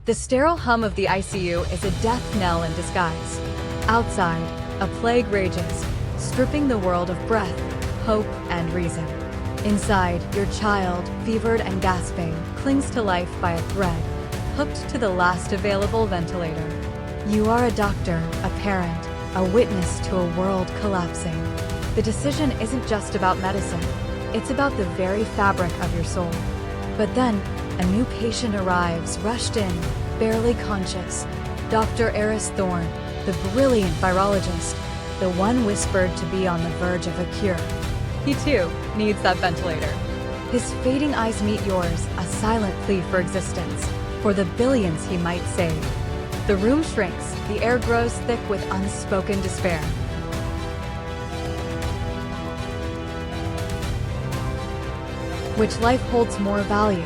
The sterile hum of the ICU is a death knell in disguise. Outside, a plague rages, stripping the world of breath, hope, and reason. Inside, your child, fevered and gasping, clings to life by a thread, hooked to the last available ventilator. You are a doctor, a parent, a witness to a world collapsing. The decision isn't just about medicine, it's about the very fabric of your soul. But then, a new patient arrives, rushed in, barely conscious. Dr. Eris Thorne, the brilliant virologist, the one whispered to be on the verge of a cure. He too needs that ventilator. His fading eyes meet yours, a silent plea for existence, for the billions he might save. The room shrinks, the air grows thick with unspoken despair. Which life holds more value?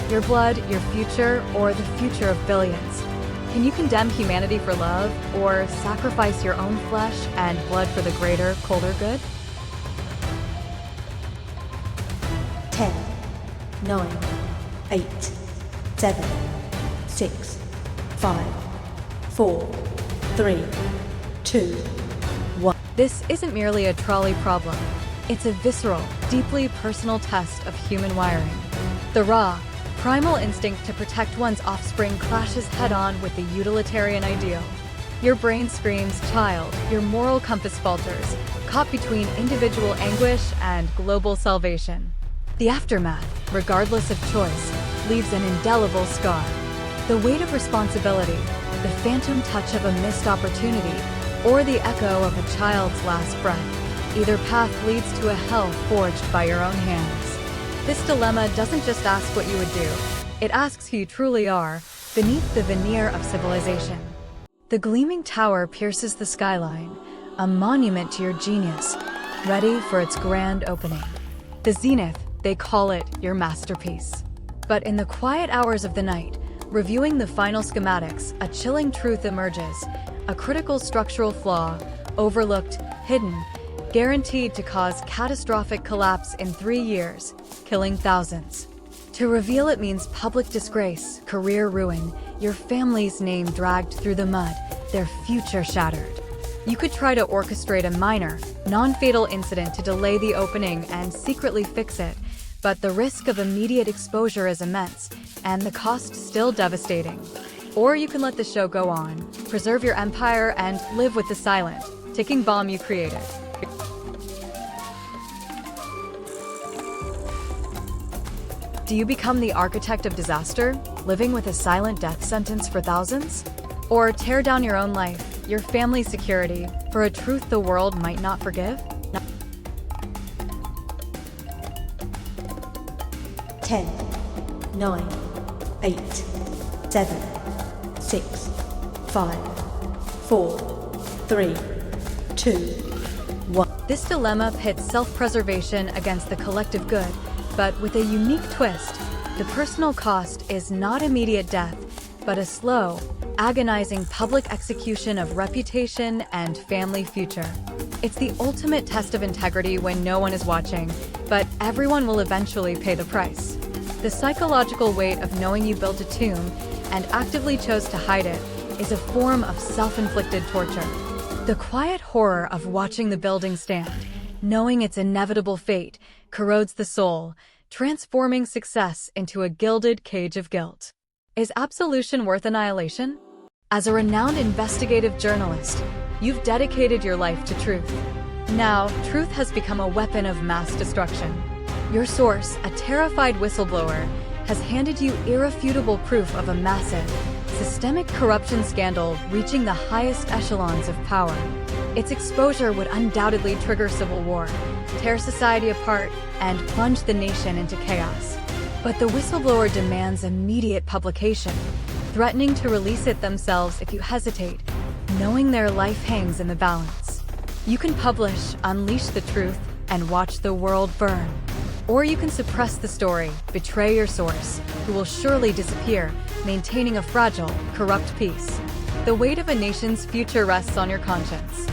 Your blood, your future, or the future of billions? Can you condemn humanity for love, or sacrifice your own flesh and blood for the greater, colder good? 10, 9, 8, 7, 6, 5, 4, 3, 2, 1. This isn't merely a trolley problem. It's a visceral, deeply personal test of human wiring. The raw, primal instinct to protect one's offspring clashes head-on with the utilitarian ideal. Your brain screams child, your moral compass falters, caught between individual anguish and global salvation. The aftermath, regardless of choice, leaves an indelible scar. The weight of responsibility, the phantom touch of a missed opportunity, or the echo of a child's last breath. Either path leads to a hell forged by your own hands. This dilemma doesn't just ask what you would do, it asks who you truly are, beneath the veneer of civilization. The gleaming tower pierces the skyline, a monument to your genius, ready for its grand opening. The zenith, they call it your masterpiece. But in the quiet hours of the night, reviewing the final schematics, a chilling truth emerges, a critical structural flaw, overlooked, hidden, guaranteed to cause catastrophic collapse in 3 years, killing thousands. To reveal it means public disgrace, career ruin, your family's name dragged through the mud, their future shattered. You could try to orchestrate a minor, non-fatal incident to delay the opening and secretly fix it, but the risk of immediate exposure is immense, and the cost still devastating. Or you can let the show go on, preserve your empire, and live with the silent, ticking bomb you created. Do you become the architect of disaster, living with a silent death sentence for thousands? Or tear down your own life, your family's security, for a truth the world might not forgive? 10, 9, 8, 7, 6, 5, 4, 3, 2, 1. This dilemma pits self-preservation against the collective good, but with a unique twist. The personal cost is not immediate death, but a slow, agonizing public execution of reputation and family future. It's the ultimate test of integrity when no one is watching, but everyone will eventually pay the price. The psychological weight of knowing you built a tomb and actively chose to hide it is a form of self-inflicted torture. The quiet horror of watching the building stand, knowing its inevitable fate, corrodes the soul, transforming success into a gilded cage of guilt. Is absolution worth annihilation? As a renowned investigative journalist, you've dedicated your life to truth. Now, truth has become a weapon of mass destruction. Your source, a terrified whistleblower, has handed you irrefutable proof of a massive, systemic corruption scandal reaching the highest echelons of power. Its exposure would undoubtedly trigger civil war, tear society apart, and plunge the nation into chaos. But the whistleblower demands immediate publication, threatening to release it themselves if you hesitate, knowing their life hangs in the balance. You can publish, unleash the truth, and watch the world burn. Or you can suppress the story, betray your source, who will surely disappear, maintaining a fragile, corrupt peace. The weight of a nation's future rests on your conscience.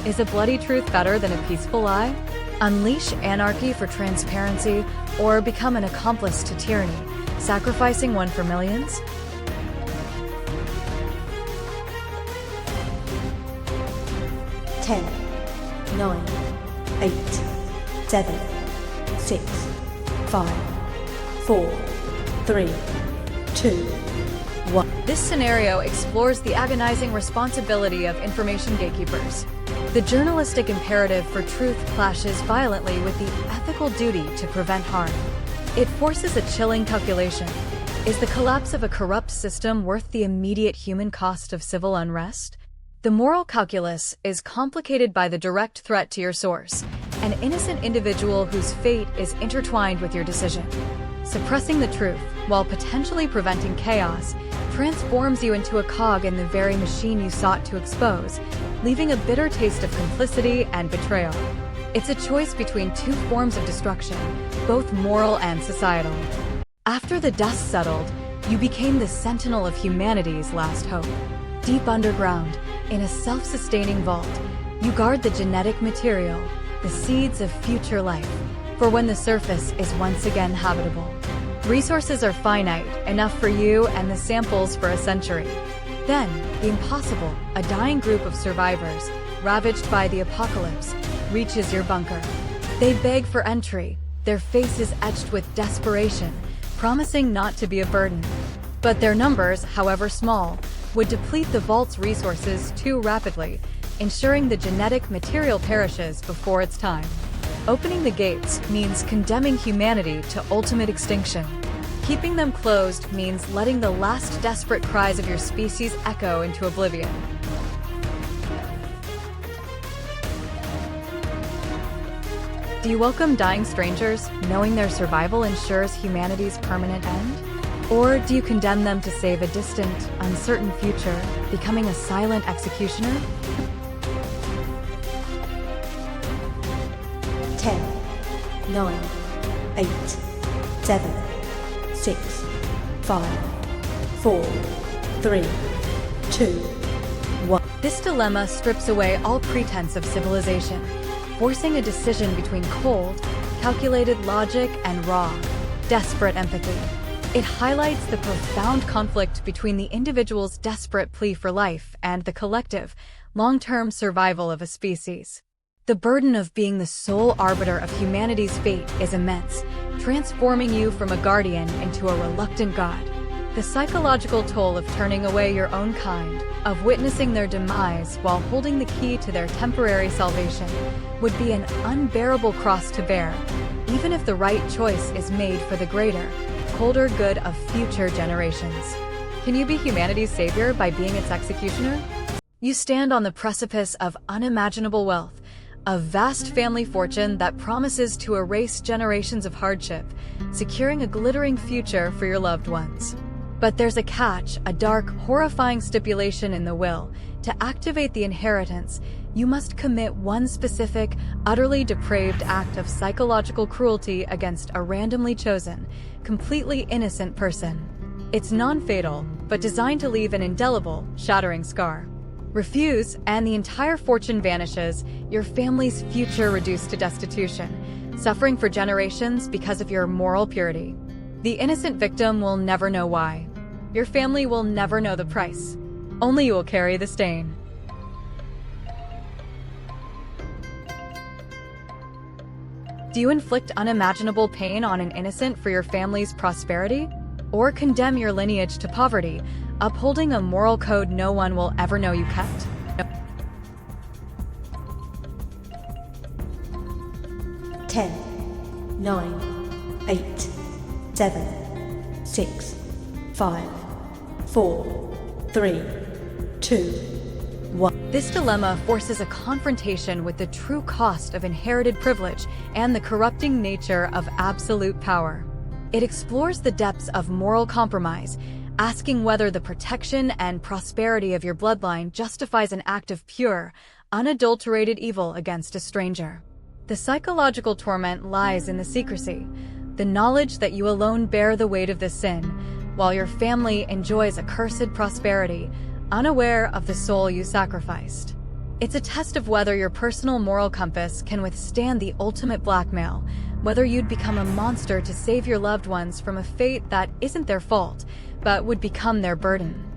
Is a bloody truth better than a peaceful lie? Unleash anarchy for transparency, or become an accomplice to tyranny, sacrificing one for millions? Ten, 9, 8, 7, 6, 5, 4, 3, 2, 1. This scenario explores the agonizing responsibility of information gatekeepers. The journalistic imperative for truth clashes violently with the ethical duty to prevent harm. It forces a chilling calculation. Is the collapse of a corrupt system worth the immediate human cost of civil unrest? The moral calculus is complicated by the direct threat to your source, an innocent individual whose fate is intertwined with your decision. Suppressing the truth, while potentially preventing chaos, transforms you into a cog in the very machine you sought to expose, leaving a bitter taste of complicity and betrayal. It's a choice between two forms of destruction, both moral and societal. After the dust settled, you became the sentinel of humanity's last hope. Deep underground, in a self-sustaining vault, you guard the genetic material, the seeds of future life, for when the surface is once again habitable. Resources are finite, enough for you and the samples for a century. Then, the impossible, a dying group of survivors, ravaged by the apocalypse, reaches your bunker. They beg for entry, their faces etched with desperation, promising not to be a burden. But their numbers, however small, would deplete the vault's resources too rapidly, ensuring the genetic material perishes before its time. Opening the gates means condemning humanity to ultimate extinction. Keeping them closed means letting the last desperate cries of your species echo into oblivion. Do you welcome dying strangers, knowing their survival ensures humanity's permanent end? Or do you condemn them to save a distant, uncertain future, becoming a silent executioner? 10, 9, 8, 7, 6, 5, 4, 3, 2, 1. This dilemma strips away all pretense of civilization, forcing a decision between cold, calculated logic and raw, desperate empathy. It highlights the profound conflict between the individual's desperate plea for life and the collective, long-term survival of a species. The burden of being the sole arbiter of humanity's fate is immense, transforming you from a guardian into a reluctant god. The psychological toll of turning away your own kind, of witnessing their demise while holding the key to their temporary salvation, would be an unbearable cross to bear, even if the right choice is made for the greater, colder good of future generations. Can you be humanity's savior by being its executioner? You stand on the precipice of unimaginable wealth, a vast family fortune that promises to erase generations of hardship, securing a glittering future for your loved ones. But there's a catch, a dark, horrifying stipulation in the will. To activate the inheritance, you must commit one specific, utterly depraved act of psychological cruelty against a randomly chosen, completely innocent person. It's non-fatal, but designed to leave an indelible, shattering scar. Refuse, and the entire fortune vanishes, your family's future reduced to destitution, suffering for generations because of your moral purity. The innocent victim will never know why. Your family will never know the price. Only you will carry the stain. Do you inflict unimaginable pain on an innocent for your family's prosperity? Or condemn your lineage to poverty, upholding a moral code no one will ever know you kept? 10, 9, 8, 7, 6, 5, 4, 3, 2, 1. This dilemma forces a confrontation with the true cost of inherited privilege and the corrupting nature of absolute power. It explores the depths of moral compromise, asking whether the protection and prosperity of your bloodline justifies an act of pure, unadulterated evil against a stranger. The psychological torment lies in the secrecy, the knowledge that you alone bear the weight of the sin, while your family enjoys accursed prosperity, unaware of the soul you sacrificed. It's a test of whether your personal moral compass can withstand the ultimate blackmail, whether you'd become a monster to save your loved ones from a fate that isn't their fault, but would become their burden.